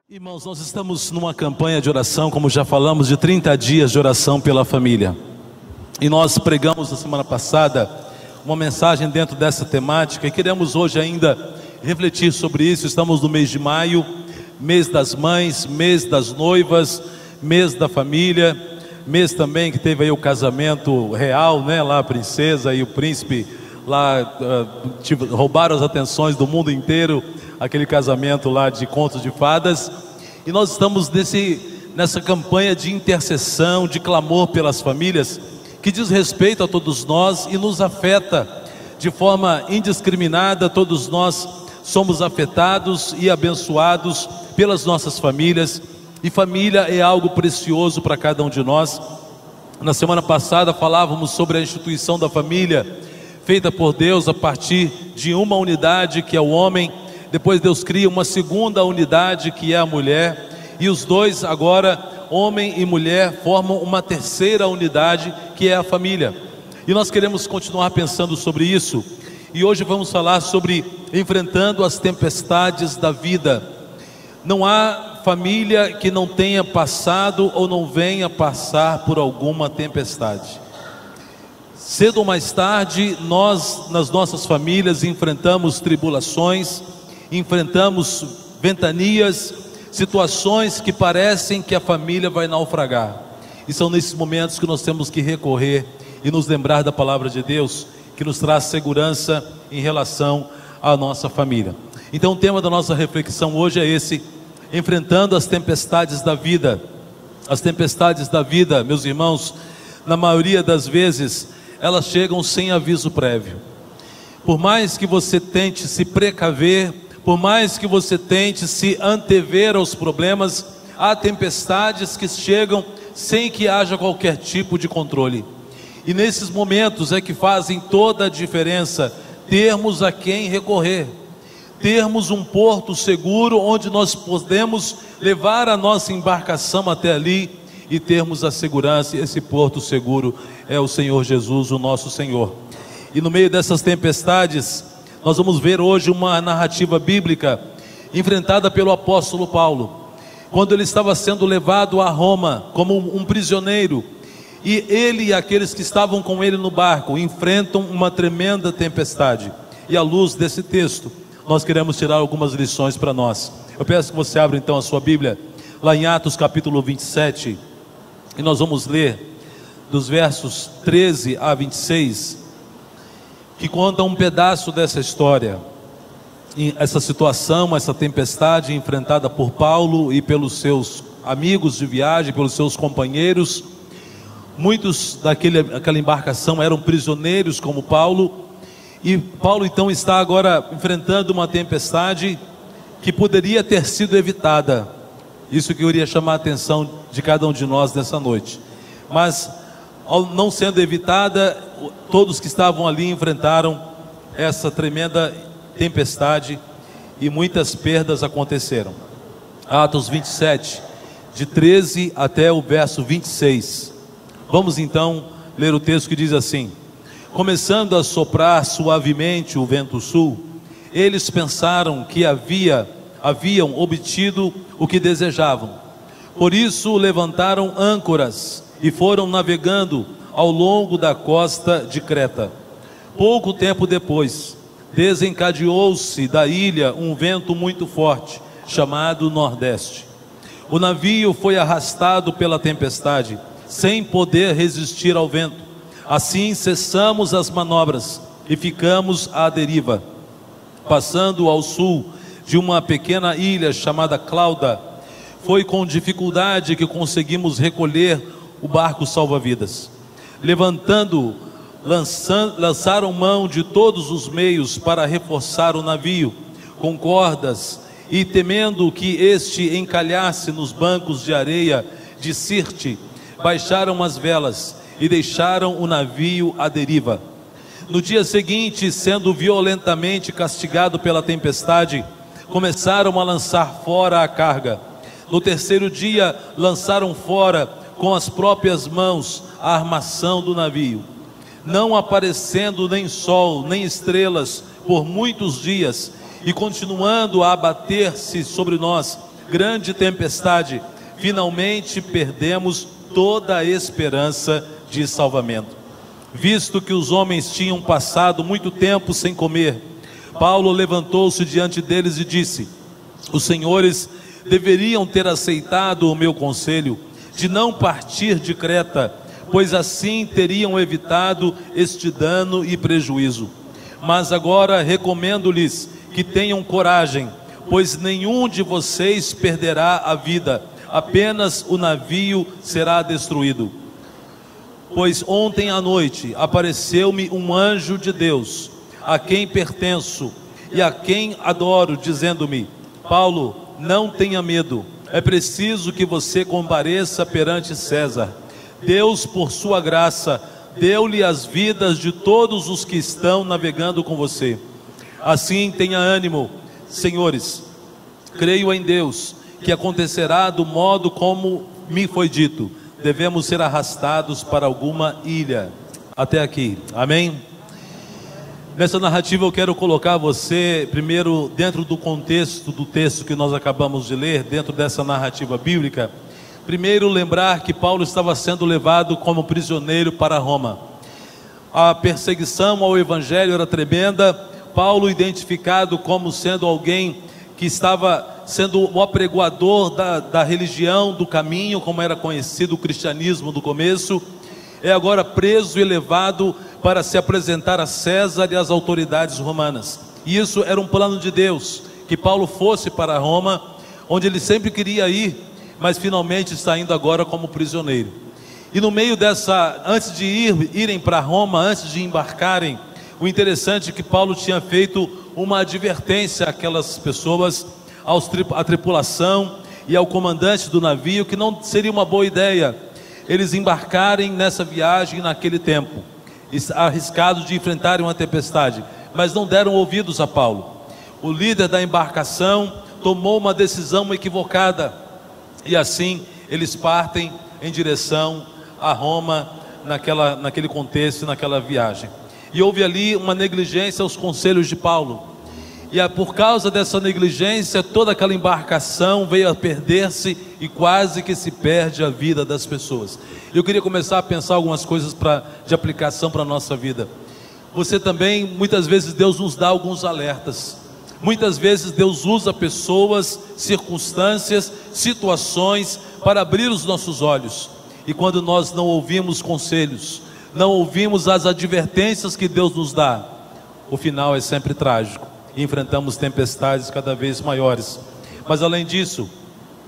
Irmãos, nós estamos numa campanha de oração, como já falamos, de 30 dias de oração pela família. E nós pregamos na semana passada uma mensagem dentro dessa temática e queremos hoje ainda refletir sobre isso. Estamos no mês de maio, mês das mães, mês das noivas, mês da família, mês também que teve aí o casamento real, né? Lá a princesa e o príncipe lá roubaram as atenções do mundo inteiro, aquele casamento lá de contos de fadas. E nós estamos nessa campanha de intercessão, de clamor pelas famílias, que diz respeito a todos nós e nos afeta de forma indiscriminada. Todos nós somos afetados e abençoados pelas nossas famílias, e família é algo precioso para cada um de nós. Na semana passada falávamos sobre a instituição da família, feita por Deus a partir de uma unidade que é o homem. Depois Deus cria uma segunda unidade que é a mulher, e os dois agora, homem e mulher, formam uma terceira unidade que é a família. E nós queremos continuar pensando sobre isso, e hoje vamos falar sobre enfrentando as tempestades da vida. Não há família que não tenha passado ou não venha passar por alguma tempestade. Cedo ou mais tarde, nós nas nossas famílias enfrentamos tribulações, enfrentamos ventanias, situações que parecem que a família vai naufragar. E são nesses momentos que nós temos que recorrer e nos lembrar da palavra de Deus, que nos traz segurança em relação à nossa família. Então o tema da nossa reflexão hoje é esse: enfrentando as tempestades da vida. As tempestades da vida, meus irmãos, na maioria das vezes, elas chegam sem aviso prévio. Por mais que você tente se precaver, por mais que você tente se antever aos problemas, há tempestades que chegam sem que haja qualquer tipo de controle. E nesses momentos é que fazem toda a diferença termos a quem recorrer, termos um porto seguro onde nós podemos levar a nossa embarcação até ali e termos a segurança. Esse porto seguro é o Senhor Jesus, o nosso Senhor. E no meio dessas tempestades, nós vamos ver hoje uma narrativa bíblica enfrentada pelo apóstolo Paulo, quando ele estava sendo levado a Roma como um prisioneiro, e ele e aqueles que estavam com ele no barco enfrentam uma tremenda tempestade. E à luz desse texto, nós queremos tirar algumas lições para nós. Eu peço que você abra então a sua Bíblia, lá em Atos capítulo 27, e nós vamos ler dos versos 13 a 26, que conta um pedaço dessa história, essa situação, essa tempestade enfrentada por Paulo e pelos seus amigos de viagem, pelos seus companheiros. Muitos daquela embarcação eram prisioneiros como Paulo, e Paulo então está agora enfrentando uma tempestade que poderia ter sido evitada. Isso que eu iria chamar a atenção de cada um de nós nessa noite, mas ao não sendo evitada, todos que estavam ali enfrentaram essa tremenda tempestade e muitas perdas aconteceram. Atos 27, de 13 até o verso 26. Vamos então ler o texto que diz assim: começando a soprar suavemente o vento sul, eles pensaram que haviam obtido o que desejavam. Por isso levantaram âncoras e foram navegando ao longo da costa de Creta. Pouco tempo depois, desencadeou-se da ilha um vento muito forte, chamado Nordeste. O navio foi arrastado pela tempestade, sem poder resistir ao vento. Assim cessamos as manobras e ficamos à deriva. Passando ao sul de uma pequena ilha chamada Clauda, foi com dificuldade que conseguimos recolher o barco salva-vidas. Lançaram mão de todos os meios para reforçar o navio com cordas, e temendo que este encalhasse nos bancos de areia de Sirte, baixaram as velas e deixaram o navio à deriva. No dia seguinte, sendo violentamente castigado pela tempestade, começaram a lançar fora a carga. No terceiro dia, lançaram fora com as próprias mãos a armação do navio. Não aparecendo nem sol, nem estrelas por muitos dias, e continuando a abater-se sobre nós grande tempestade, finalmente perdemos toda a esperança de salvamento. Visto que os homens tinham passado muito tempo sem comer, Paulo levantou-se diante deles e disse: os senhores deveriam ter aceitado o meu conselho de não partir de Creta, pois assim teriam evitado este dano e prejuízo. Mas agora recomendo-lhes que tenham coragem, pois nenhum de vocês perderá a vida, apenas o navio será destruído. Pois ontem à noite apareceu-me um anjo de Deus, a quem pertenço e a quem adoro, dizendo-me: Paulo, não tenha medo, é preciso que você compareça perante César. Deus, por sua graça, deu-lhe as vidas de todos os que estão navegando com você. Assim tenha ânimo, senhores, creio em Deus, que acontecerá do modo como me foi dito. Devemos ser arrastados para alguma ilha. Até aqui, amém? Nessa narrativa eu quero colocar você primeiro dentro do contexto do texto que nós acabamos de ler, dentro dessa narrativa bíblica. Primeiro lembrar que Paulo estava sendo levado como prisioneiro para Roma. A perseguição ao evangelho era tremenda. Paulo, identificado como sendo alguém que estava sendo o apregoador da religião, do caminho, como era conhecido o cristianismo do começo, é agora preso e levado para se apresentar a César e às autoridades romanas. E isso era um plano de Deus, que Paulo fosse para Roma, onde ele sempre queria ir, mas finalmente está indo agora como prisioneiro. E no meio dessa, antes de irem para Roma, antes de embarcarem, o interessante é que Paulo tinha feito uma advertência àquelas pessoas, à tripulação e ao comandante do navio, que não seria uma boa ideia eles embarcarem nessa viagem naquele tempo, arriscados de enfrentarem uma tempestade, mas não deram ouvidos a Paulo. O líder da embarcação tomou uma decisão equivocada, e assim eles partem em direção a Roma, naquele contexto, naquela viagem. E houve ali uma negligência aos conselhos de Paulo, e por causa dessa negligência, toda aquela embarcação veio a perder-se, e quase que se perde a vida das pessoas. Eu queria começar a pensar algumas coisas de aplicação para a nossa vida. Você também, muitas vezes Deus nos dá alguns alertas. Muitas vezes Deus usa pessoas, circunstâncias, situações para abrir os nossos olhos. E quando nós não ouvimos conselhos, não ouvimos as advertências que Deus nos dá, o final é sempre trágico. E enfrentamos tempestades cada vez maiores. Mas além disso,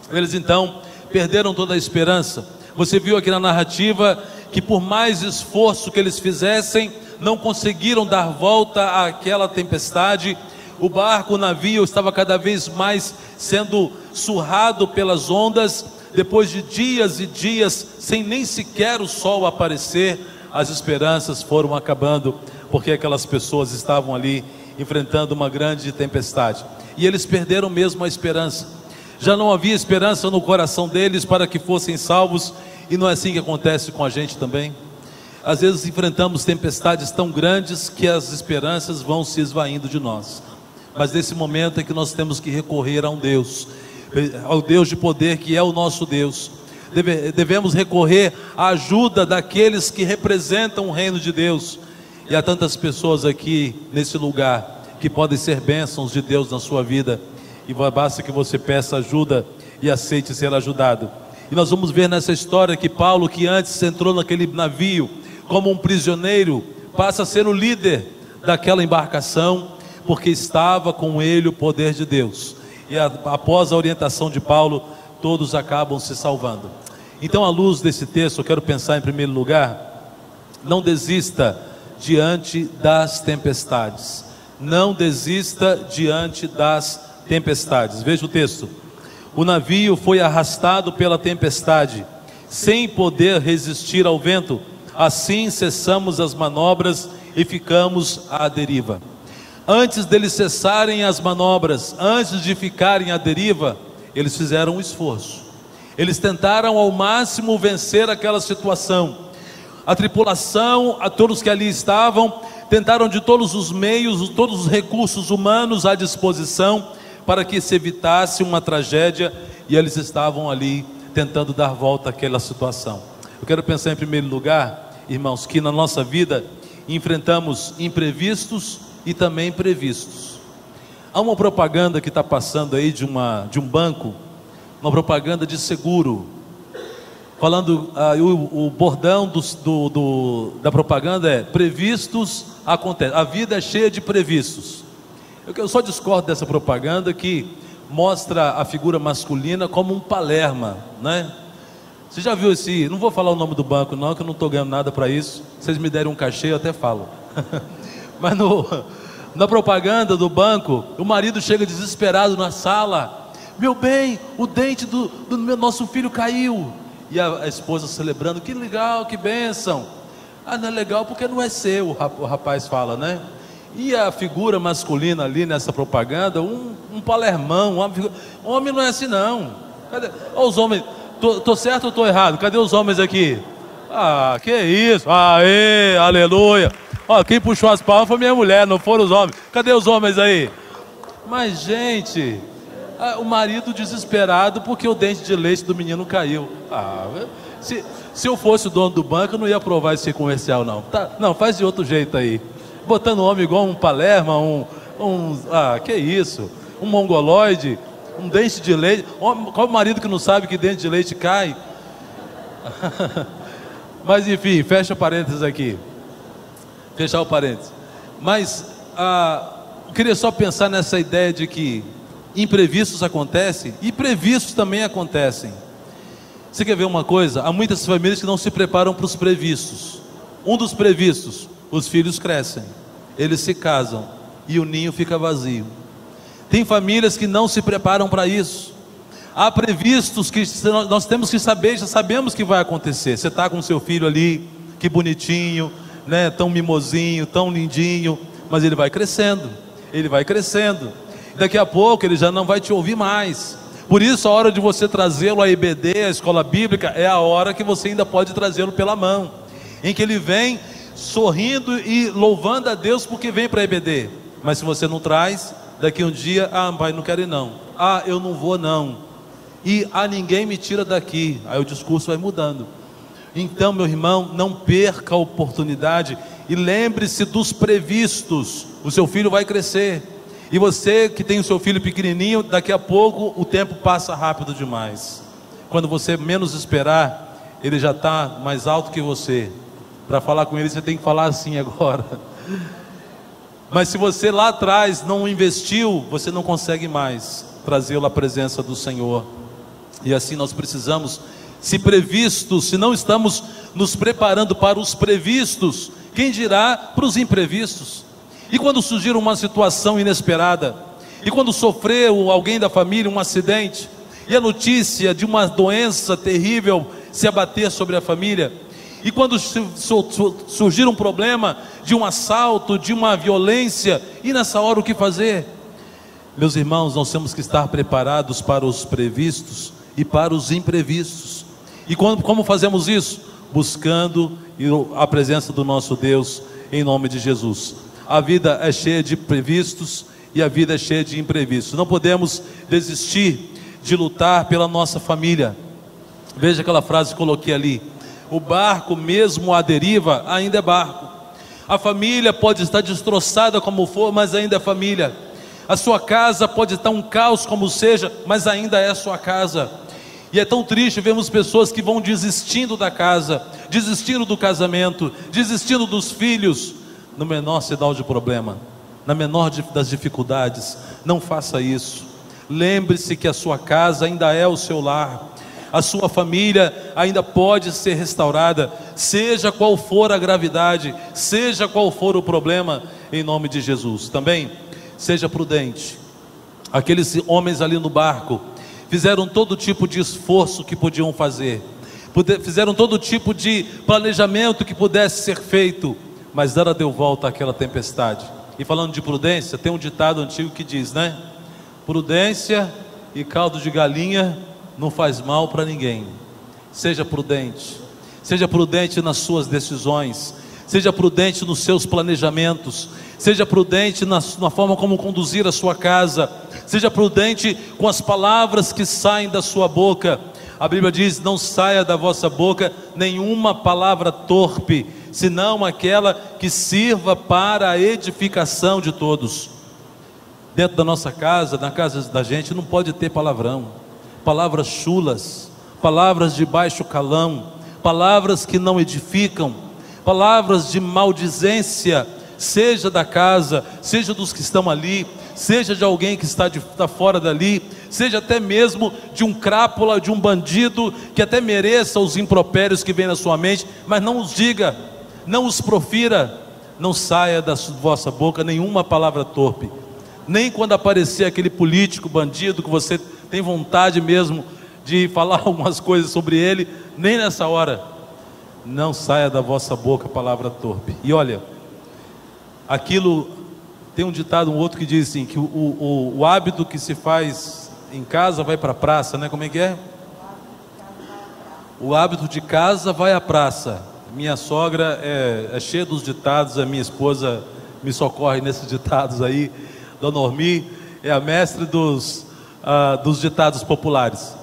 eles então perderam toda a esperança. Você viu aqui na narrativa que por mais esforço que eles fizessem, não conseguiram dar volta àquela tempestade. O barco, o navio estava cada vez mais sendo surrado pelas ondas. Depois de dias e dias, sem nem sequer o sol aparecer, as esperanças foram acabando, porque aquelas pessoas estavam ali enfrentando uma grande tempestade, e eles perderam mesmo a esperança. Já não havia esperança no coração deles para que fossem salvos, e não é assim que acontece com a gente também. Às vezes enfrentamos tempestades tão grandes que as esperanças vão se esvaindo de nós, mas nesse momento é que nós temos que recorrer a um Deus, ao Deus de poder, que é o nosso Deus. Devemos recorrer à ajuda daqueles que representam o reino de Deus. E há tantas pessoas aqui nesse lugar que podem ser bênçãos de Deus na sua vida, e basta que você peça ajuda e aceite ser ajudado. E nós vamos ver nessa história que Paulo, que antes entrou naquele navio como um prisioneiro, passa a ser o líder daquela embarcação, porque estava com ele o poder de Deus. E após a orientação de Paulo, todos acabam se salvando. Então, à luz desse texto, eu quero pensar em primeiro lugar: não desista diante das tempestades. Não desista diante das tempestades. Veja o texto: o navio foi arrastado pela tempestade, sem poder resistir ao vento. Assim cessamos as manobras e ficamos à deriva. Antes deles cessarem as manobras, antes de ficarem à deriva, eles fizeram um esforço. Eles tentaram ao máximo vencer aquela situação. A tripulação, a todos que ali estavam, tentaram de todos os meios, todos os recursos humanos à disposição para que se evitasse uma tragédia, e eles estavam ali tentando dar volta àquela situação. Eu quero pensar em primeiro lugar, irmãos, que na nossa vida enfrentamos imprevistos e também previstos. Há uma propaganda que está passando aí de um banco, uma propaganda de seguro, falando, o bordão da propaganda é: previstos acontecem. A vida é cheia de previstos. Eu só discordo dessa propaganda que mostra a figura masculina como um palerma, né? Você já viu esse? Não vou falar o nome do banco não, que eu não estou ganhando nada para isso. Se vocês me derem um cachê, eu até falo. Mas na propaganda do banco, o marido chega desesperado na sala: meu bem, o dente do nosso filho caiu. E a esposa celebrando: que legal, que bênção. Ah, não é legal porque não é seu, o rapaz fala, né? E a figura masculina ali nessa propaganda, um palermão, homem não é assim não. Cadê? Olha os homens, tô certo ou tô errado? Cadê os homens aqui? Ah, que isso, aê, aleluia. Ó, quem puxou as palmas foi minha mulher, não foram os homens. Cadê os homens aí? Mas gente, o marido desesperado porque o dente de leite do menino caiu. Se eu fosse o dono do banco, eu não ia aprovar esse comercial não. Não, faz de outro jeito aí. Botando um homem igual um palerma, que isso? Um mongoloide, um dente de leite. Qual marido que não sabe que dente de leite cai? Mas enfim, fecha parênteses aqui. Fechar o parênteses. Mas eu queria só pensar nessa ideia de que imprevistos acontecem e previstos também acontecem. Você quer ver uma coisa? Há muitas famílias que não se preparam para os previstos. Um dos previstos: os filhos crescem, eles se casam e o ninho fica vazio. Tem famílias que não se preparam para isso. Há previstos que nós temos que saber, já sabemos que vai acontecer. Você está com seu filho ali, que bonitinho, né? Tão mimosinho, tão lindinho, mas ele vai crescendo, ele vai crescendo. Daqui a pouco ele já não vai te ouvir mais. Por isso a hora de você trazê-lo à EBD, à escola bíblica, é a hora que você ainda pode trazê-lo pela mão, em que ele vem sorrindo e louvando a Deus porque vem para a EBD. Mas se você não traz, daqui um dia: pai, não quero ir não, eu não vou não, e ninguém me tira daqui. Aí o discurso vai mudando. Então, meu irmão, não perca a oportunidade e lembre-se dos previstos. O seu filho vai crescer, e você que tem o seu filho pequenininho, daqui a pouco o tempo passa rápido demais. Quando você menos esperar, ele já está mais alto que você. Para falar com ele, você tem que falar assim agora. Mas se você lá atrás não investiu, você não consegue mais trazê-lo à presença do Senhor. E assim nós precisamos, se previstos, se não estamos nos preparando para os previstos, quem dirá para os imprevistos? E quando surgir uma situação inesperada, e quando sofreu alguém da família um acidente, e a notícia de uma doença terrível se abater sobre a família, e quando surgir um problema de um assalto, de uma violência, e nessa hora o que fazer? Meus irmãos, nós temos que estar preparados para os previstos e para os imprevistos. E como fazemos isso? Buscando a presença do nosso Deus, em nome de Jesus. A vida é cheia de previstos e a vida é cheia de imprevistos. Não podemos desistir de lutar pela nossa família. Veja aquela frase que coloquei ali: o barco mesmo à deriva ainda é barco. A família pode estar destroçada como for, mas ainda é família. A sua casa pode estar um caos como seja, mas ainda é sua casa. E é tão triste vermos pessoas que vão desistindo da casa, desistindo do casamento, desistindo dos filhos, no menor sinal de problema, na menor das dificuldades. Não faça isso. Lembre-se que a sua casa ainda é o seu lar. A sua família ainda pode ser restaurada, seja qual for a gravidade, seja qual for o problema, em nome de Jesus. Também seja prudente. Aqueles homens ali no barco fizeram todo tipo de esforço que podiam fazer, fizeram todo tipo de planejamento que pudesse ser feito, mas nada deu volta àquela tempestade. E falando de prudência, tem um ditado antigo que diz, né? Prudência e caldo de galinha não faz mal para ninguém. Seja prudente. Seja prudente nas suas decisões. Seja prudente nos seus planejamentos. Seja prudente na forma como conduzir a sua casa. Seja prudente com as palavras que saem da sua boca. A Bíblia diz: não saia da vossa boca nenhuma palavra torpe, senão aquela que sirva para a edificação de todos. Dentro da nossa casa, na casa da gente, não pode ter palavrão, palavras chulas, palavras de baixo calão, palavras que não edificam, palavras de maldizência, seja da casa, seja dos que estão ali, seja de alguém que está fora dali, seja até mesmo de um crápula, de um bandido, que até mereça os impropérios que vêm na sua mente, mas não os diga, não os profira. Não saia da vossa boca nenhuma palavra torpe, nem quando aparecer aquele político bandido que você tem vontade mesmo de falar algumas coisas sobre ele, nem nessa hora. Não saia da vossa boca palavra torpe. E olha, aquilo, tem um ditado, um outro que diz assim, que o hábito que se faz em casa vai para a praça, né? Como é que é? O hábito de casa vai à praça. Minha sogra é cheia dos ditados, a minha esposa me socorre nesses ditados aí. Dona Ormi é a mestre dos ditados populares.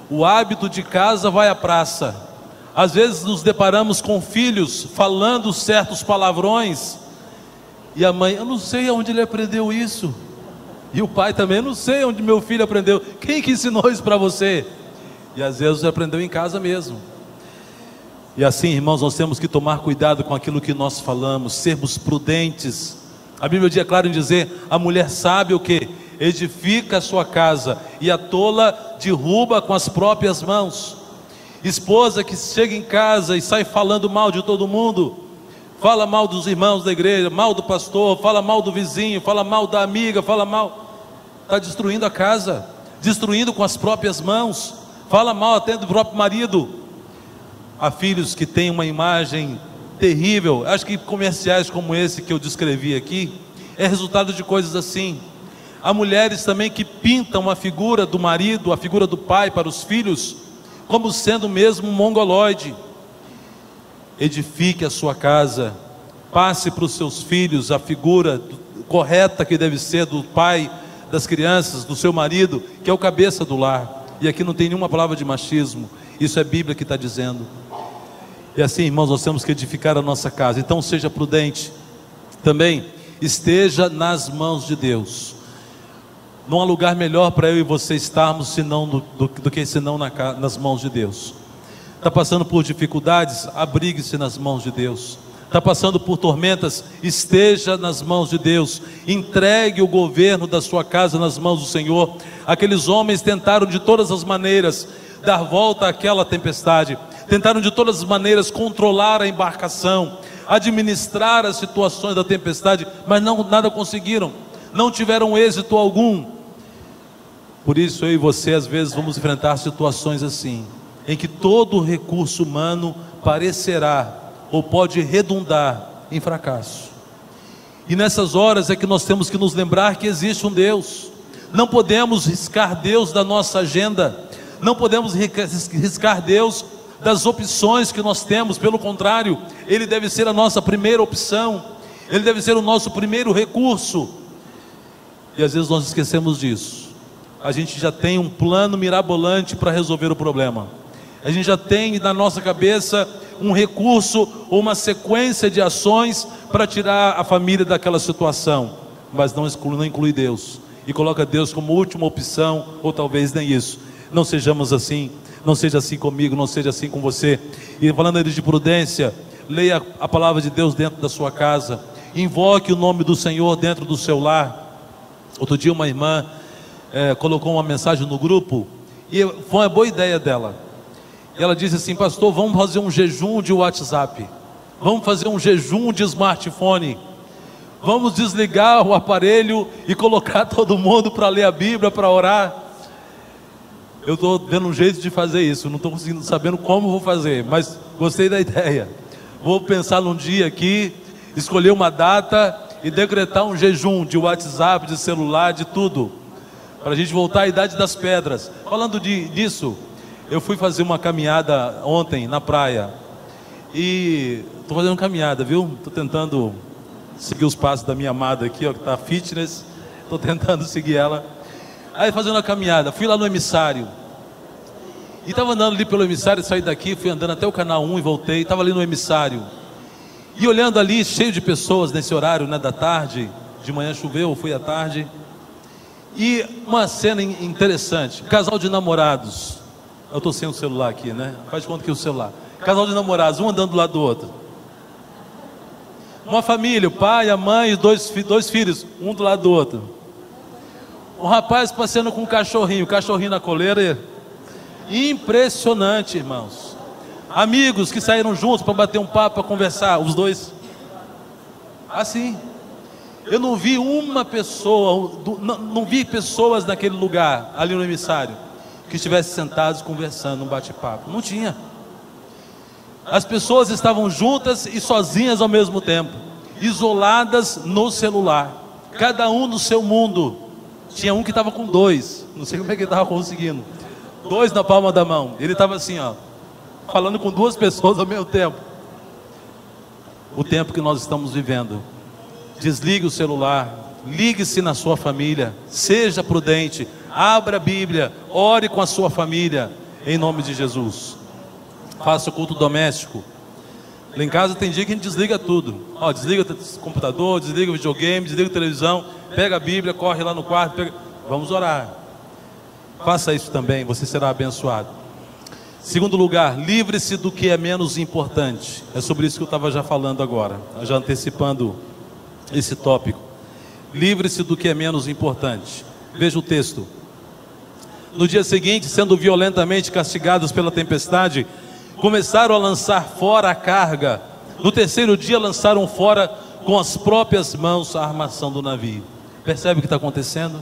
O hábito de casa vai à praça. Às vezes nos deparamos com filhos falando certos palavrões, e a mãe: eu não sei onde ele aprendeu isso. E o pai também: eu não sei onde meu filho aprendeu. Quem que ensinou isso para você? E às vezes aprendeu em casa mesmo. E assim, irmãos, nós temos que tomar cuidado com aquilo que nós falamos, sermos prudentes. A Bíblia diz claro em dizer: a mulher sábia o que? Edifica a sua casa, e a tola derruba com as próprias mãos. Esposa que chega em casa e sai falando mal de todo mundo, fala mal dos irmãos da igreja, mal do pastor, fala mal do vizinho, fala mal da amiga, fala mal, está destruindo a casa, destruindo com as próprias mãos, fala mal até do próprio marido. Há filhos que têm uma imagem terrível. Acho que comerciais como esse que eu descrevi aqui é resultado de coisas assim. Há mulheres também que pintam a figura do marido, a figura do pai para os filhos, como sendo mesmo um mongoloide. Edifique a sua casa, passe para os seus filhos a figura correta que deve ser do pai das crianças, do seu marido, que é o cabeça do lar. E aqui não tem nenhuma palavra de machismo, isso é a Bíblia que está dizendo. E assim, irmãos, nós temos que edificar a nossa casa. Então seja prudente, também esteja nas mãos de Deus. Não há lugar melhor para eu e você estarmos senão do que nas mãos de Deus. Está passando por dificuldades? Abrigue-se nas mãos de Deus. Está passando por tormentas? Esteja nas mãos de Deus. Entregue o governo da sua casa nas mãos do Senhor. Aqueles homens tentaram de todas as maneiras dar volta àquela tempestade, tentaram de todas as maneiras controlar a embarcação, administrar as situações da tempestade, mas nada conseguiram, não tiveram êxito algum. Por isso eu e você às vezes vamos enfrentar situações assim, em que todo o recurso humano parecerá ou pode redundar em fracasso. E nessas horas é que nós temos que nos lembrar que existe um Deus. Não podemos riscar Deus da nossa agenda, não podemos riscar Deus das opções que nós temos. Pelo contrário, Ele deve ser a nossa primeira opção, Ele deve ser o nosso primeiro recurso. E às vezes nós esquecemos disso. A gente já tem um plano mirabolante para resolver o problema, a gente já tem na nossa cabeça um recurso ou uma sequência de ações para tirar a família daquela situação, mas não inclui Deus, e coloca Deus como última opção, ou talvez nem isso. Não sejamos assim, não seja assim comigo, não seja assim com você. E falando de prudência, leia a palavra de Deus dentro da sua casa, invoque o nome do Senhor dentro do seu lar. Outro dia uma irmã colocou uma mensagem no grupo, e foi uma boa ideia dela. Ela disse assim: pastor, vamos fazer um jejum de WhatsApp, vamos fazer um jejum de smartphone, vamos desligar o aparelho e colocar todo mundo para ler a Bíblia, para orar. Eu estou vendo um jeito de fazer isso, não estou sabendo como vou fazer, mas gostei da ideia. Vou pensar num dia aqui, escolher uma data e decretar um jejum de WhatsApp, de celular, de tudo, para a gente voltar à idade das pedras. Falando disso, eu fui fazer uma caminhada ontem na praia. E estou fazendo caminhada, viu? Estou tentando seguir os passos da minha amada aqui, ó, que está fitness. Estou tentando seguir ela. Aí fazendo a caminhada, fui lá no emissário. E estava andando ali pelo emissário, saí daqui, fui andando até o canal 1 e voltei. Estava ali no emissário. E olhando ali, cheio de pessoas nesse horário, né, da tarde. De manhã choveu, fui à tarde. E uma cena interessante. Casal de namorados. Eu estou sem o celular aqui, né? Faz de conta que o celular. Casal de namorados, um andando do lado do outro. Uma família, o pai, a mãe e dois filhos, um do lado do outro. Um rapaz passeando com um cachorrinho na coleira. Impressionante, irmãos. Amigos que saíram juntos para bater um papo, para conversar, os dois. Assim. Eu não vi uma pessoa, não vi pessoas naquele lugar, ali no emissário, que estivessem sentados conversando, um bate-papo. Não tinha. As pessoas estavam juntas e sozinhas ao mesmo tempo, isoladas no celular, cada um no seu mundo. Tinha um que estava com dois, não sei como é que ele estava conseguindo, dois na palma da mão. Ele estava assim, ó, falando com duas pessoas ao mesmo tempo. O tempo que nós estamos vivendo. Desligue o celular, ligue-se na sua família, seja prudente, abra a Bíblia, ore com a sua família, em nome de Jesus. Faça o culto doméstico. Lá em casa tem dia que a gente desliga tudo. Ó, desliga o computador, desliga o videogame, desliga a televisão, pega a Bíblia, corre lá no quarto, vamos orar. Faça isso também, você será abençoado. Segundo lugar, livre-se do que é menos importante. É sobre isso que eu estava já falando agora, já antecipando esse tópico. Livre-se do que é menos importante. Veja o texto. No dia seguinte, sendo violentamente castigados pela tempestade, começaram a lançar fora a carga. No terceiro dia lançaram fora com as próprias mãos a armação do navio. Percebe o que está acontecendo?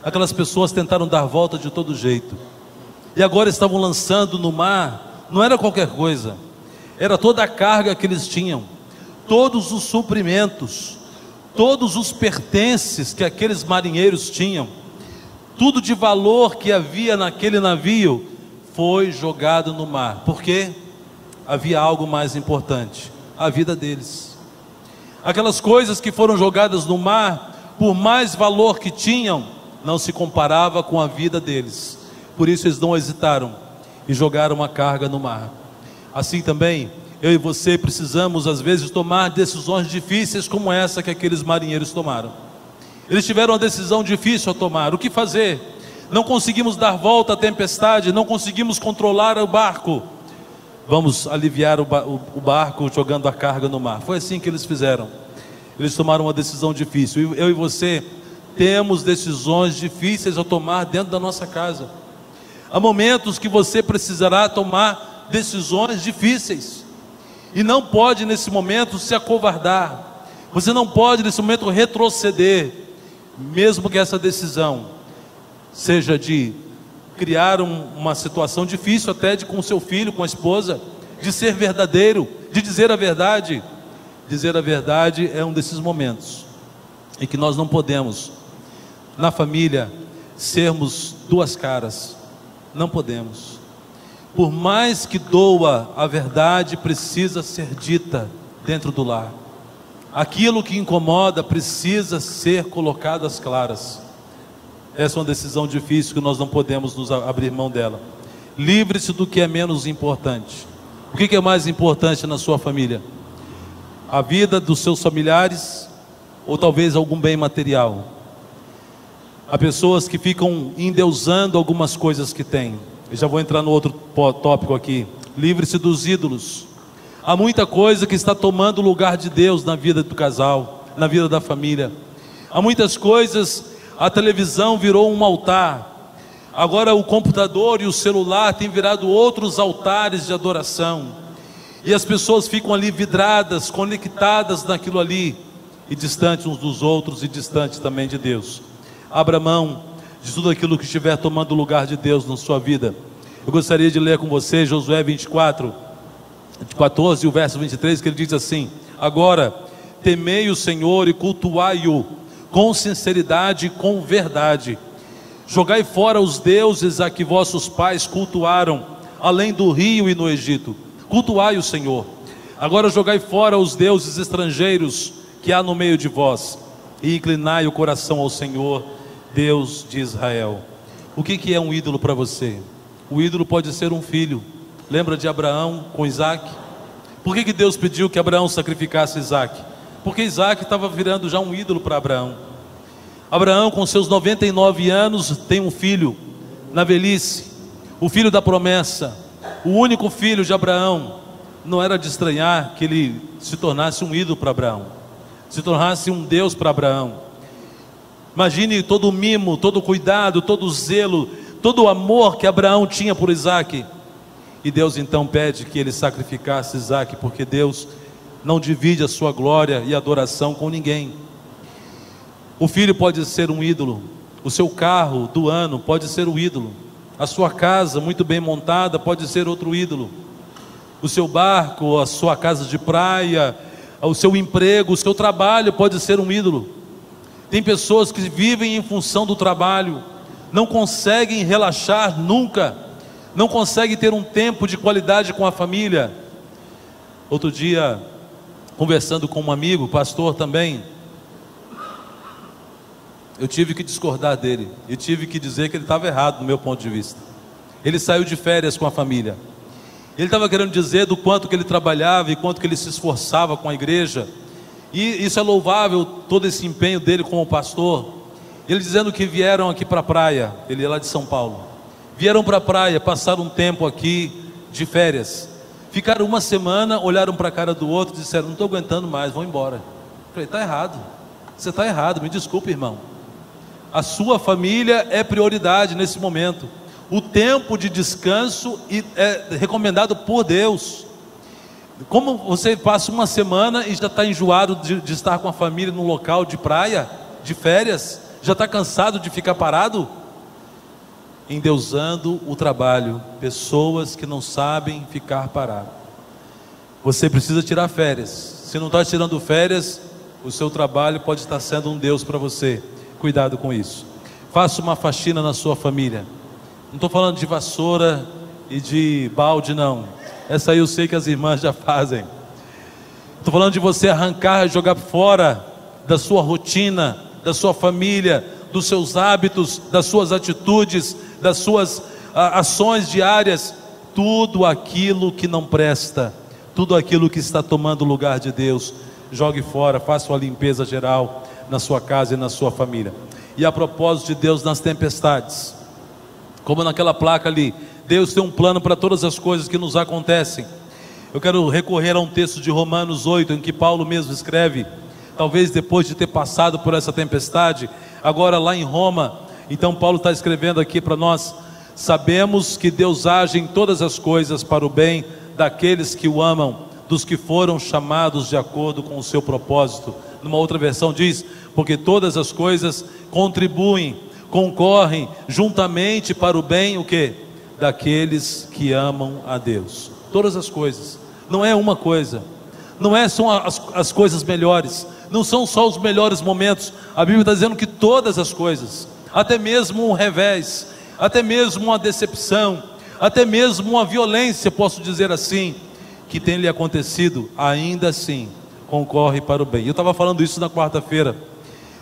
Aquelas pessoas tentaram dar volta de todo jeito, e agora estavam lançando no mar. Não era qualquer coisa, era toda a carga que eles tinham, todos os suprimentos, todos os pertences que aqueles marinheiros tinham, tudo de valor que havia naquele navio, foi jogado no mar. Porque havia algo mais importante: a vida deles. Aquelas coisas que foram jogadas no mar, por mais valor que tinham, não se comparava com a vida deles. Por isso eles não hesitaram e jogaram a carga no mar. Assim também eu e você precisamos às vezes tomar decisões difíceis como essa que aqueles marinheiros tomaram. Eles tiveram uma decisão difícil a tomar. O que fazer? Não conseguimos dar volta à tempestade, não conseguimos controlar o barco. Vamos aliviar o barco jogando a carga no mar. Foi assim que eles fizeram. Eles tomaram uma decisão difícil. Eu e você temos decisões difíceis a tomar dentro da nossa casa. Há momentos que você precisará tomar decisões difíceis, e não pode nesse momento se acovardar. Você não pode nesse momento retroceder, mesmo que essa decisão seja de criar uma situação difícil, até com o seu filho, com a esposa, de ser verdadeiro, de dizer a verdade. Dizer a verdade é um desses momentos em que nós não podemos, na família, sermos duas caras. Não podemos. Por mais que doa, a verdade precisa ser dita dentro do lar. Aquilo que incomoda precisa ser colocado às claras. Essa é uma decisão difícil que nós não podemos nos abrir mão dela. Livre-se do que é menos importante. O que é mais importante na sua família? A vida dos seus familiares, ou talvez algum bem material? Há pessoas que ficam endeusando algumas coisas que têm. Eu já vou entrar no outro tópico aqui. Livre-se dos ídolos. Há muita coisa que está tomando o lugar de Deus na vida do casal, na vida da família. Há muitas coisas. A televisão virou um altar. Agora o computador e o celular têm virado outros altares de adoração. E as pessoas ficam ali vidradas, conectadas naquilo ali, e distantes uns dos outros, e distantes também de Deus. Abra mão de tudo aquilo que estiver tomando o lugar de Deus na sua vida. Eu gostaria de ler com você Josué 24, 14, o verso 23, que ele diz assim: agora temei o Senhor e cultuai-o com sinceridade e com verdade. Jogai fora os deuses a que vossos pais cultuaram, além do rio e no Egito. Cultuai o Senhor. Agora jogai fora os deuses estrangeiros que há no meio de vós, e inclinai o coração ao Senhor, Deus de Israel. O que é um ídolo para você? O ídolo pode ser um filho. Lembra de Abraão com Isaac? Por que Deus pediu que Abraão sacrificasse Isaac? Porque Isaac estava virando já um ídolo para Abraão. Abraão, com seus 99 anos, tem um filho na velhice, o filho da promessa, o único filho de Abraão. Não era de estranhar que ele se tornasse um ídolo para Abraão, se tornasse um Deus para Abraão. Imagine todo o mimo, todo o cuidado, todo o zelo, todo o amor que Abraão tinha por Isaac. E Deus então pede que ele sacrificasse Isaac, porque Deus não divide a sua glória e adoração com ninguém. O filho pode ser um ídolo, o seu carro do ano pode ser um ídolo, a sua casa muito bem montada pode ser outro ídolo, o seu barco, a sua casa de praia, o seu emprego, o seu trabalho pode ser um ídolo. Tem pessoas que vivem em função do trabalho, não conseguem relaxar nunca, não conseguem ter um tempo de qualidade com a família. Outro dia, conversando com um amigo, pastor também, eu tive que discordar dele, eu tive que dizer que ele estava errado do meu ponto de vista. Ele saiu de férias com a família, ele estava querendo dizer do quanto que ele trabalhava e quanto que ele se esforçava com a igreja, e isso é louvável, todo esse empenho dele como pastor. Ele dizendo que vieram aqui para a praia, ele é lá de São Paulo, vieram para a praia, passaram um tempo aqui de férias, ficaram uma semana, olharam para a cara do outro e disseram: não estou aguentando mais, vou embora. Eu falei: está errado, você está errado, me desculpe, irmão. A sua família é prioridade nesse momento. O tempo de descanso é recomendado por Deus. Como você passa uma semana e já está enjoado de estar com a família num local de praia, de férias, já está cansado de ficar parado? Endeusando o trabalho, pessoas que não sabem ficar parado. Você precisa tirar férias. Se não está tirando férias, o seu trabalho pode estar sendo um Deus para você. Cuidado com isso. Faça uma faxina na sua família. Não estou falando de vassoura e de balde, não. Essa aí eu sei que as irmãs já fazem. Estou falando de você arrancar, jogar fora da sua rotina, da sua família, dos seus hábitos, das suas atitudes, das suas ações diárias, tudo aquilo que não presta, tudo aquilo que está tomando o lugar de Deus. Jogue fora, faça uma limpeza geral na sua casa e na sua família. E a propósito de Deus nas tempestades, como naquela placa ali, Deus tem um plano para todas as coisas que nos acontecem. Eu quero recorrer a um texto de Romanos 8, em que Paulo mesmo escreve, talvez depois de ter passado por essa tempestade, agora lá em Roma. Então Paulo está escrevendo aqui para nós: sabemos que Deus age em todas as coisas para o bem daqueles que o amam, dos que foram chamados de acordo com o seu propósito. Numa outra versão diz: porque todas as coisas contribuem, concorrem juntamente para o bem, o quê? Daqueles que amam a Deus. Todas as coisas, não é uma coisa, não são as coisas melhores, não são só os melhores momentos. A Bíblia está dizendo que todas as coisas, até mesmo um revés, até mesmo uma decepção, até mesmo uma violência, posso dizer assim, que tem lhe acontecido, ainda assim concorre para o bem. Eu estava falando isso na quarta-feira,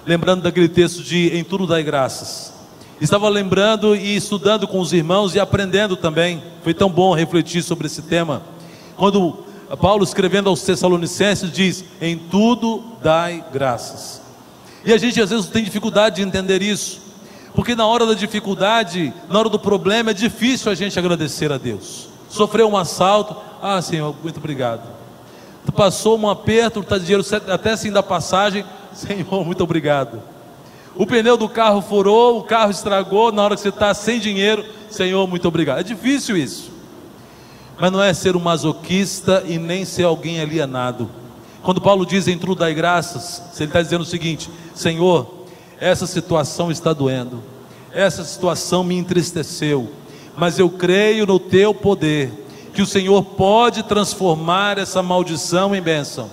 lembrando daquele texto de Em Tudo Dai Graças. Estava lembrando e estudando com os irmãos e aprendendo também. Foi tão bom refletir sobre esse tema, quando Paulo, escrevendo aos Tessalonicenses, diz: em tudo dai graças. E a gente às vezes tem dificuldade de entender isso, porque na hora da dificuldade, na hora do problema, é difícil a gente agradecer a Deus. Sofreu um assalto: ah, Senhor, muito obrigado. Tu passou um aperto, está de dinheiro até assim da passagem: Senhor, muito obrigado. O pneu do carro furou, o carro estragou, na hora que você está sem dinheiro: Senhor, muito obrigado. É difícil isso, mas não é ser um masoquista e nem ser alguém alienado. Quando Paulo diz em tudo dai graças, ele está dizendo o seguinte: Senhor, essa situação está doendo, essa situação me entristeceu, mas eu creio no teu poder, que o Senhor pode transformar essa maldição em bênção.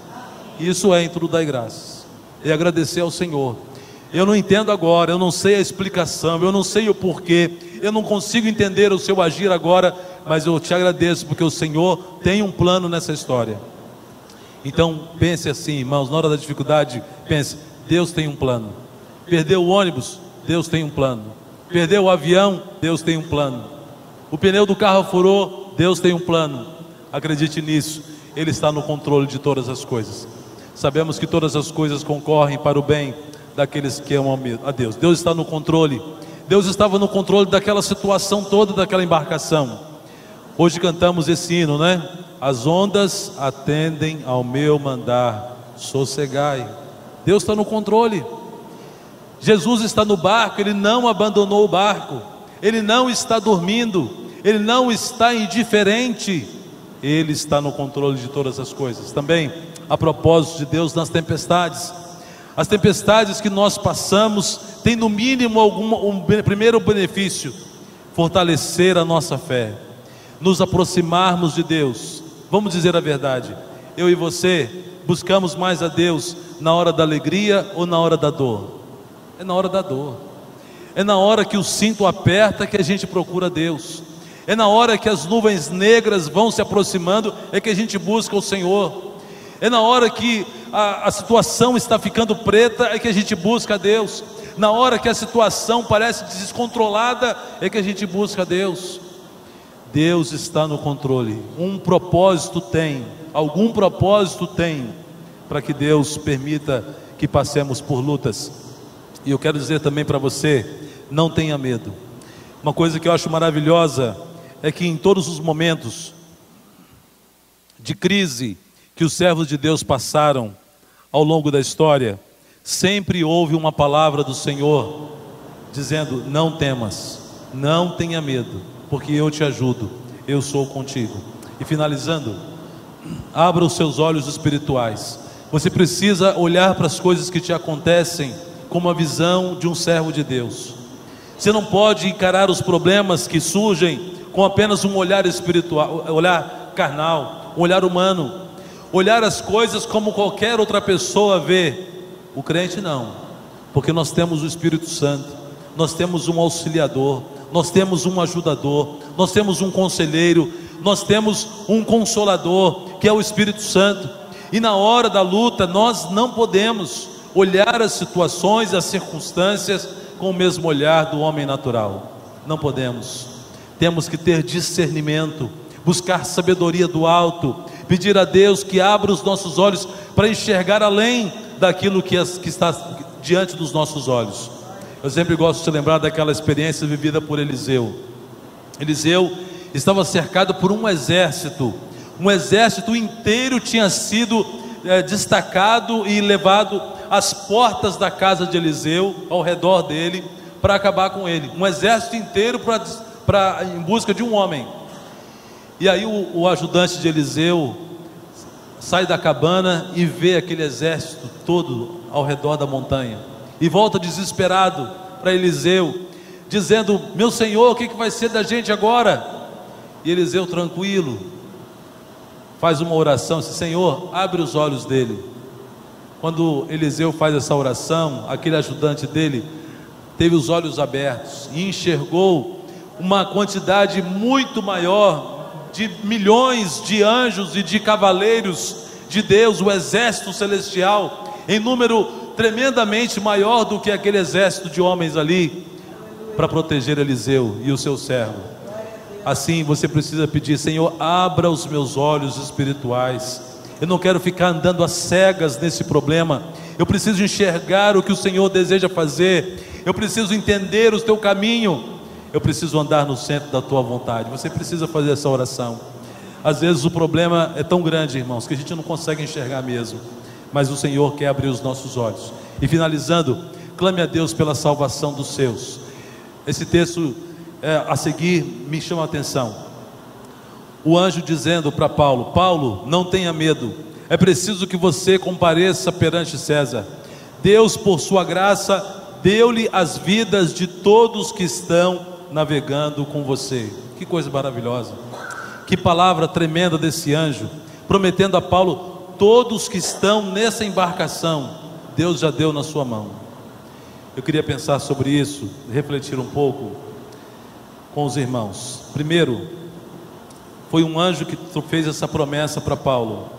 Isso é em tudo dai graças, é agradecer ao Senhor. Eu não entendo agora, eu não sei a explicação, eu não sei o porquê, eu não consigo entender o seu agir agora, mas eu te agradeço porque o Senhor tem um plano nessa história. Então pense assim, irmãos, na hora da dificuldade, pense: Deus tem um plano. Perdeu o ônibus, Deus tem um plano. Perdeu o avião, Deus tem um plano. O pneu do carro furou, Deus tem um plano. Acredite nisso, Ele está no controle de todas as coisas. Sabemos que todas as coisas concorrem para o bem daqueles que amam a Deus. Deus está no controle. Deus estava no controle daquela situação toda, daquela embarcação. Hoje cantamos esse hino, né? As ondas atendem ao meu mandar, sossegai. Deus está no controle. Jesus está no barco, Ele não abandonou o barco, Ele não está dormindo, Ele não está indiferente, Ele está no controle de todas as coisas. Também, a propósito de Deus nas tempestades, as tempestades que nós passamos têm no mínimo primeiro benefício: fortalecer a nossa fé, nos aproximarmos de Deus. Vamos dizer a verdade, eu e você buscamos mais a Deus na hora da alegria ou na hora da dor? É na hora da dor, é na hora que o cinto aperta que a gente procura Deus, é na hora que as nuvens negras vão se aproximando é que a gente busca o Senhor, é na hora que a situação está ficando preta é que a gente busca a Deus, na hora que a situação parece descontrolada é que a gente busca a Deus. Deus está no controle. Um propósito tem, algum propósito tem, para que Deus permita que passemos por lutas. E eu quero dizer também para você: não tenha medo. Uma coisa que eu acho maravilhosa é que em todos os momentos de crise que os servos de Deus passaram ao longo da história, sempre houve uma palavra do Senhor dizendo: não temas, não tenha medo, porque eu te ajudo, eu sou contigo. E finalizando, abra os seus olhos espirituais. Você precisa olhar para as coisas que te acontecem com uma visão de um servo de Deus. Você não pode encarar os problemas que surgem com apenas um olhar espiritual, olhar carnal, um olhar humano, olhar as coisas como qualquer outra pessoa vê. O crente não, porque nós temos o Espírito Santo, nós temos um auxiliador, nós temos um ajudador, nós temos um conselheiro, nós temos um consolador, que é o Espírito Santo. E na hora da luta nós não podemos olhar as situações, as circunstâncias com o mesmo olhar do homem natural. Não podemos. Temos que ter discernimento, buscar sabedoria do alto, pedir a Deus que abra os nossos olhos para enxergar além daquilo que está diante dos nossos olhos. Eu sempre gosto de lembrar daquela experiência vivida por Eliseu. Eliseu estava cercado por um exército inteiro tinha sido destacado e levado às portas da casa de Eliseu, ao redor dele, para acabar com ele. Um exército inteiro em busca de um homem. E aí o ajudante de Eliseu sai da cabana e vê aquele exército todo ao redor da montanha, e volta desesperado para Eliseu, dizendo: meu senhor, o que vai ser da gente agora? E Eliseu, tranquilo, faz uma oração, diz: Senhor, abre os olhos dele. Quando Eliseu faz essa oração, aquele ajudante dele teve os olhos abertos e enxergou uma quantidade muito maior de milhões de anjos e de cavaleiros de Deus, o exército celestial, em número tremendamente maior do que aquele exército de homens ali, para proteger Eliseu e o seu servo. Assim você precisa pedir: Senhor, abra os meus olhos espirituais. Eu não quero ficar andando às cegas nesse problema. Eu preciso enxergar o que o Senhor deseja fazer. Eu preciso entender o teu caminho. Eu preciso andar no centro da tua vontade. Você precisa fazer essa oração. Às vezes o problema é tão grande, irmãos, que a gente não consegue enxergar mesmo, mas o Senhor quer abrir os nossos olhos. E finalizando, clame a Deus pela salvação dos seus. Esse texto a seguir me chama a atenção. O anjo dizendo para Paulo: Paulo, não tenha medo, é preciso que você compareça perante César. Deus, por sua graça, deu-lhe as vidas de todos que estão navegando com você. Que coisa maravilhosa, que palavra tremenda desse anjo, prometendo a Paulo: todos que estão nessa embarcação, Deus já deu na sua mão. Eu queria pensar sobre isso, refletir um pouco com os irmãos. Primeiro, foi um anjo que fez essa promessa para Paulo.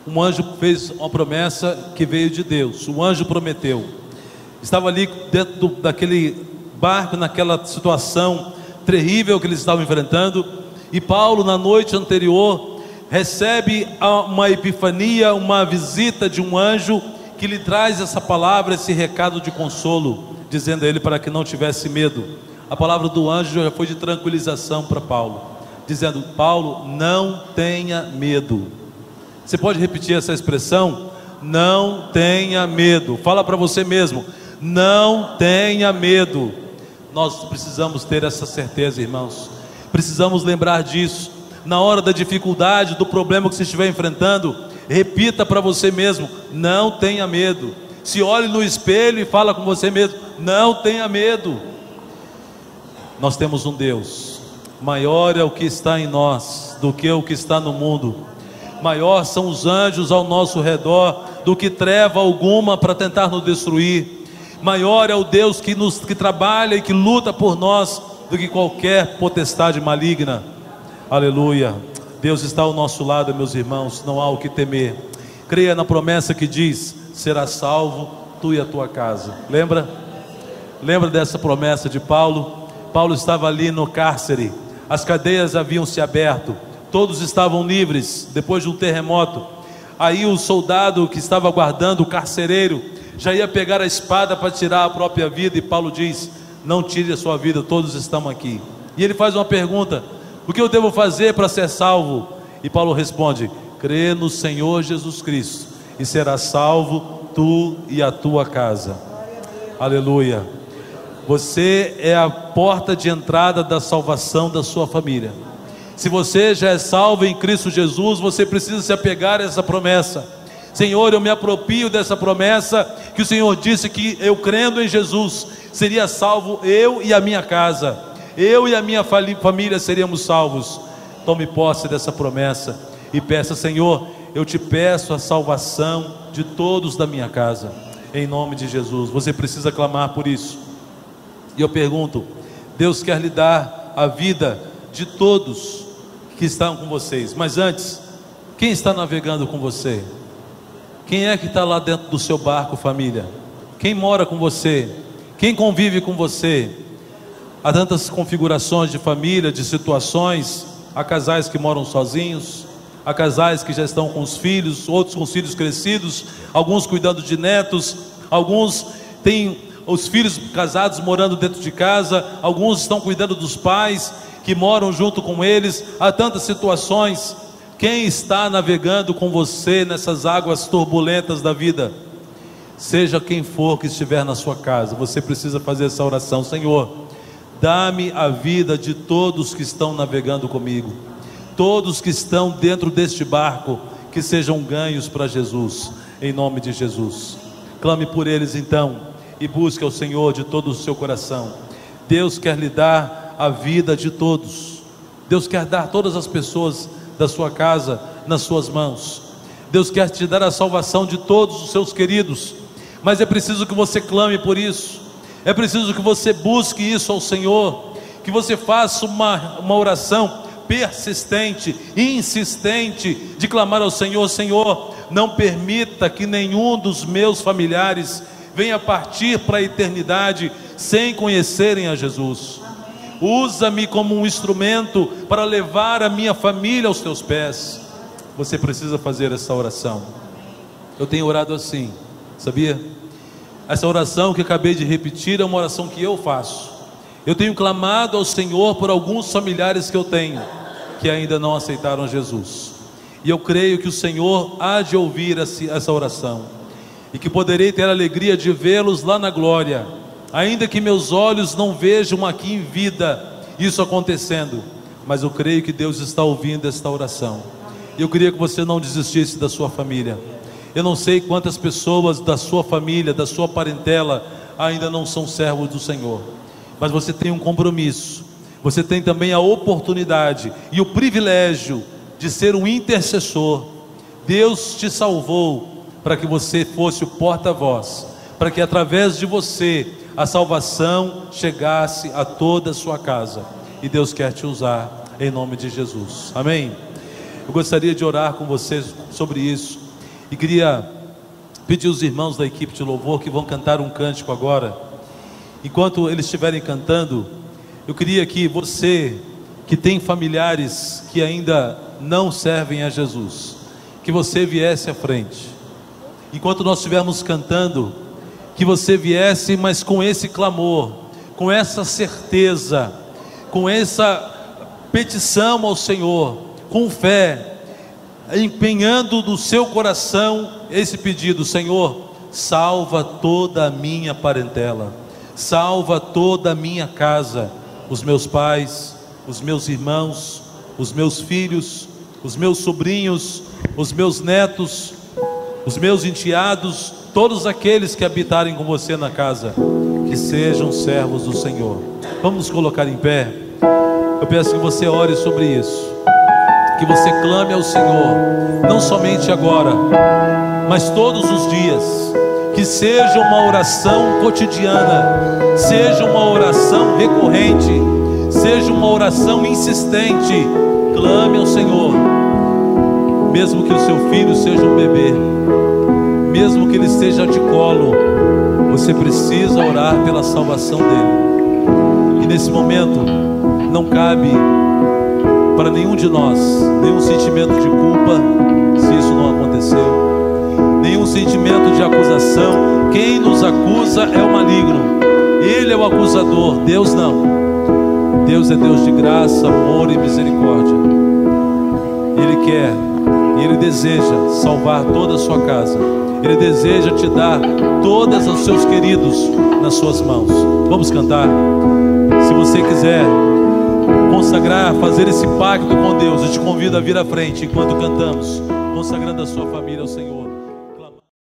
Um anjo fez uma promessa que veio de Deus. O anjo prometeu. Estava ali dentro daquele barco, naquela situação terrível que eles estavam enfrentando. E Paulo, na noite anterior, recebe uma epifania, uma visita de um anjo que lhe traz essa palavra, esse recado de consolo, dizendo a ele para que não tivesse medo. A palavra do anjo já foi de tranquilização para Paulo, dizendo: Paulo, não tenha medo. Você pode repetir essa expressão? Não tenha medo. Fala para você mesmo: não tenha medo. Nós precisamos ter essa certeza, irmãos. Precisamos lembrar disso. Na hora da dificuldade, do problema que você estiver enfrentando, repita para você mesmo: não tenha medo. Se olhe no espelho e fala com você mesmo: não tenha medo. Nós temos um Deus. Maior é o que está em nós do que o que está no mundo. Maior são os anjos ao nosso redor do que treva alguma para tentar nos destruir. Maior é o Deus que trabalha e que luta por nós do que qualquer potestade maligna. Aleluia. Deus está ao nosso lado, meus irmãos, não há o que temer. Creia na promessa que diz: serás salvo tu e a tua casa. Lembra dessa promessa de Paulo? Paulo estava ali no cárcere, as cadeias haviam se aberto, todos estavam livres depois de um terremoto. Aí o soldado que estava guardando, o carcereiro, já ia pegar a espada para tirar a própria vida, e Paulo diz: não tire a sua vida, todos estão aqui. E ele faz uma pergunta: o que eu devo fazer para ser salvo? E Paulo responde: crê no Senhor Jesus Cristo e serás salvo tu e a tua casa. Aleluia. Você é a porta de entrada da salvação da sua família. Se você já é salvo em Cristo Jesus, você precisa se apegar a essa promessa. Senhor, eu me aproprio dessa promessa que o Senhor disse que eu, crendo em Jesus, seria salvo eu e a minha casa. Eu e a minha família seríamos salvos. Tome posse dessa promessa e peça: Senhor, eu te peço a salvação de todos da minha casa, em nome de Jesus. Você precisa clamar por isso. E eu pergunto: Deus quer lhe dar a vida de todos que estão com vocês. Mas antes, quem está navegando com você? Quem é que está lá dentro do seu barco, família? Quem mora com você? Quem convive com você? Há tantas configurações de família, de situações. Há casais que moram sozinhos, há casais que já estão com os filhos, outros com os filhos crescidos, alguns cuidando de netos, alguns têm os filhos casados morando dentro de casa, alguns estão cuidando dos pais que moram junto com eles. Há tantas situações. Quem está navegando com você nessas águas turbulentas da vida? Seja quem for que estiver na sua casa, você precisa fazer essa oração: Senhor, dá-me a vida de todos que estão navegando comigo, todos que estão dentro deste barco, que sejam ganhos para Jesus, em nome de Jesus. Clame por eles então, e busque ao Senhor de todo o seu coração. Deus quer lhe dar a vida de todos. Deus quer dar todas as pessoas da sua casa nas suas mãos. Deus quer te dar a salvação de todos os seus queridos. Mas é preciso que você clame por isso. É preciso que você busque isso ao Senhor, que você faça uma oração persistente, insistente, de clamar ao Senhor: Senhor, não permita que nenhum dos meus familiares venha partir para a eternidade sem conhecerem a Jesus. Usa-me como um instrumento para levar a minha família aos teus pés. Você precisa fazer essa oração. Eu tenho orado assim, sabia? Essa oração que acabei de repetir é uma oração que eu faço. Eu tenho clamado ao Senhor por alguns familiares que eu tenho, que ainda não aceitaram Jesus. E eu creio que o Senhor há de ouvir essa oração, e que poderei ter a alegria de vê-los lá na glória, ainda que meus olhos não vejam aqui em vida isso acontecendo. Mas eu creio que Deus está ouvindo esta oração. Eu queria que você não desistisse da sua família. Eu não sei quantas pessoas da sua família, da sua parentela, ainda não são servos do Senhor, mas você tem um compromisso. Você tem também a oportunidade e o privilégio de ser um intercessor. Deus te salvou para que você fosse o porta-voz, para que através de você a salvação chegasse a toda a sua casa. E Deus quer te usar em nome de Jesus, amém? Eu gostaria de orar com vocês sobre isso, e queria pedir os irmãos da equipe de louvor que vão cantar um cântico agora. Enquanto eles estiverem cantando, eu queria que você que tem familiares que ainda não servem a Jesus, que você viesse à frente. Enquanto nós estivermos cantando, que você viesse, mas com esse clamor, com essa certeza, com essa petição ao Senhor, com fé, empenhando no seu coração esse pedido: Senhor, salva toda a minha parentela, salva toda a minha casa, os meus pais, os meus irmãos, os meus filhos, os meus sobrinhos, os meus netos, os meus enteados, todos aqueles que habitarem com você na casa, que sejam servos do Senhor. Vamos nos colocar em pé. Eu peço que você ore sobre isso, que você clame ao Senhor, não somente agora, mas todos os dias. Que seja uma oração cotidiana, seja uma oração recorrente, seja uma oração insistente. Clame ao Senhor, mesmo que o seu filho seja um bebê, mesmo que ele esteja de colo, você precisa orar pela salvação dele. E nesse momento não cabe para nenhum de nós nenhum sentimento de culpa, se isso não aconteceu, nenhum sentimento de acusação. Quem nos acusa é o maligno, ele é o acusador, Deus não. Deus é Deus de graça, amor e misericórdia. Ele quer e Ele deseja salvar toda a sua casa. Ele deseja te dar todos os seus queridos nas suas mãos. Vamos cantar. Se você quiser consagrar, fazer esse pacto com Deus, eu te convido a vir à frente enquanto cantamos, consagrando a sua família ao Senhor.